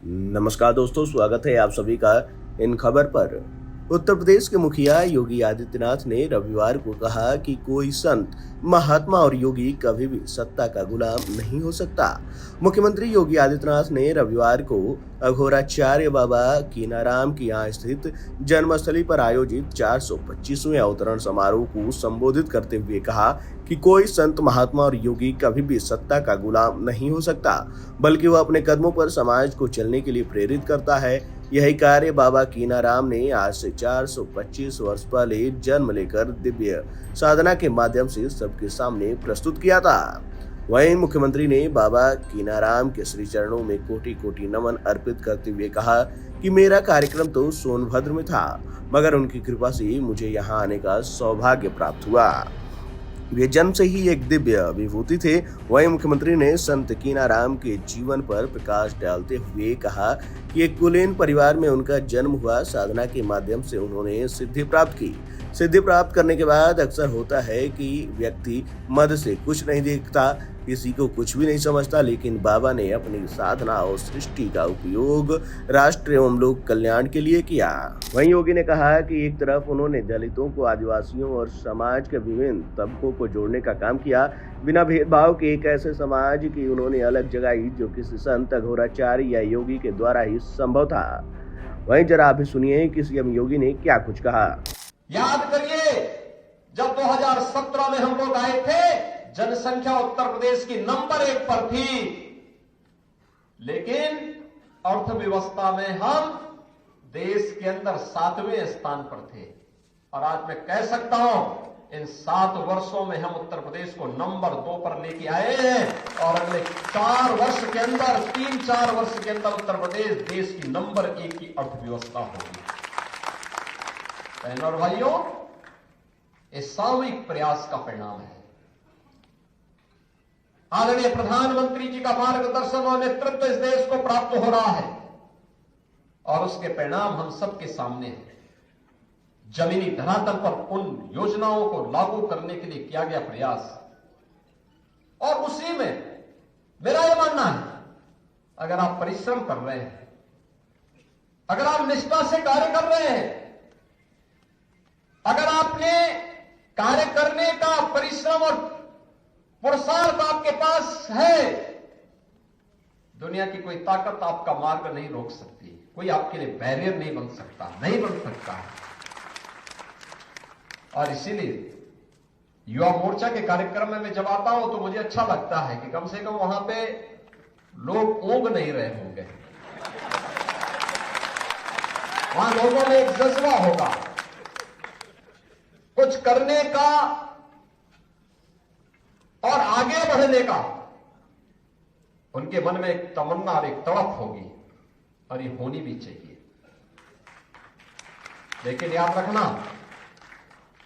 नमस्कार दोस्तों, स्वागत है आप सभी का इन खबर पर। उत्तर प्रदेश के मुखिया योगी आदित्यनाथ ने रविवार को कहा कि कोई संत, महात्मा और योगी कभी भी सत्ता का गुलाम नहीं हो सकता। मुख्यमंत्री योगी आदित्यनाथ ने रविवार को अघोराचार्य बाबा कीनाराम की यहाँ स्थित जन्मस्थली पर आयोजित 425वें अवतरण समारोह को संबोधित करते हुए कहा कि कोई संत, महात्मा और योगी कभी भी सत्ता का गुलाम नहीं हो सकता, बल्कि वह अपने कदमों पर समाज को चलने के लिए प्रेरित करता है। यही कार्य बाबा कीनाराम ने आज से 425 वर्ष पहले जन्म लेकर दिव्य साधना के माध्यम से सबके सामने प्रस्तुत किया था। वहीं मुख्यमंत्री ने बाबा कीनाराम के श्री चरणों में कोटि कोटि नमन अर्पित करते हुए कहा कि मेरा कार्यक्रम तो सोनभद्र में था, मगर उनकी कृपा से मुझे यहाँ आने का सौभाग्य प्राप्त हुआ। वे जन्म से ही एक दिव्य विभूति थे। वहीं मुख्यमंत्री ने संत कीनाराम के जीवन पर प्रकाश डालते हुए कहा कि एक कुलीन परिवार में उनका जन्म हुआ। साधना के माध्यम से उन्होंने सिद्धि प्राप्त की। सिद्धि प्राप्त करने के बाद अक्सर होता है कि व्यक्ति मद से कुछ नहीं देखता, किसी को कुछ भी नहीं समझता, लेकिन बाबा ने अपनी साधना और सृष्टि का उपयोग राष्ट्र एवं लोक कल्याण के लिए किया। वहीं योगी ने कहा कि एक तरफ उन्होंने दलितों को, आदिवासियों और समाज के विभिन्न तबकों को जोड़ने का काम किया, बिना भेदभाव के एक ऐसे समाज की उन्होंने अलग जगाई जो किसी संत, अघोराचार्य या योगी के द्वारा ही संभव था। वहीं जरा आप भी सुनिए कि सीएम योगी ने क्या कुछ कहा। याद करिए, जब 2017 में हम लोग आए थे, जनसंख्या उत्तर प्रदेश की नंबर 1 पर थी, लेकिन अर्थव्यवस्था में हम देश के अंदर 7वें स्थान पर थे। और आज मैं कह सकता हूं, इन 7 वर्षों में हम उत्तर प्रदेश को नंबर 2 पर लेके आए हैं और अगले 4 वर्ष के अंदर, 3-4 वर्ष के अंदर उत्तर प्रदेश देश की नंबर 1 की अर्थव्यवस्था होगी। बहनों और भाइयों, इस सामूहिक प्रयास का परिणाम है। आदरणीय प्रधानमंत्री जी का मार्गदर्शन और नेतृत्व इस देश को प्राप्त हो रहा है और उसके परिणाम हम सबके सामने हैं। जमीनी धरातल पर उन योजनाओं को लागू करने के लिए किया गया प्रयास, और उसी में मेरा यह मानना है, अगर आप परिश्रम कर रहे हैं, अगर आप निष्ठा से कार्य कर रहे हैं, अगर आपने कार्य करने का परिश्रम और पुरुषार्थ आपके पास है, दुनिया की कोई ताकत आपका मार्ग नहीं रोक सकती, कोई आपके लिए बैरियर नहीं बन सकता, नहीं बन सकता। और इसीलिए युवा मोर्चा के कार्यक्रम में मैं जब आता हूं तो मुझे अच्छा लगता है कि कम से कम वहां पे लोग ऊँग नहीं रहे होंगे, वहां लोगों में एक जज्बा होगा कुछ करने का और आगे बढ़ने का। उनके मन में एक तमन्ना और एक तड़प होगी, और ये होनी भी चाहिए। लेकिन याद रखना,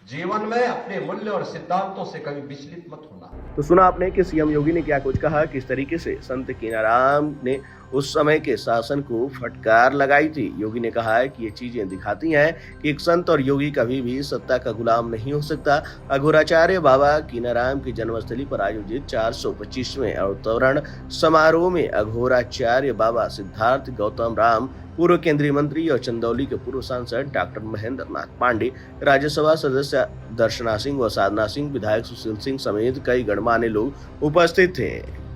जीवन में अपने मूल्य और सिद्धांतों से कभी विचलित मत होना। तो सुना आपने कि सीएम योगी ने क्या कुछ कहा, किस तरीके से संत कीनाराम ने उस समय के शासन को फटकार लगाई थी। योगी ने कहा है कि ये चीजें दिखाती हैं कि एक संत और योगी कभी भी सत्ता का गुलाम नहीं हो सकता। अघोराचार्य बाबा कीनाराम की जन्मस्थली पर आयोजित 425वें अवतरण समारोह में अघोराचार्य बाबा सिद्धार्थ गौतम राम, पूर्व केंद्रीय मंत्री और चंदौली के पूर्व सांसद डॉक्टर महेंद्र नाथ पांडे, राज्यसभा सदस्य दर्शना सिंह व साधना सिंह, विधायक सुशील सिंह समेत कई गणमान्य लोग उपस्थित थे।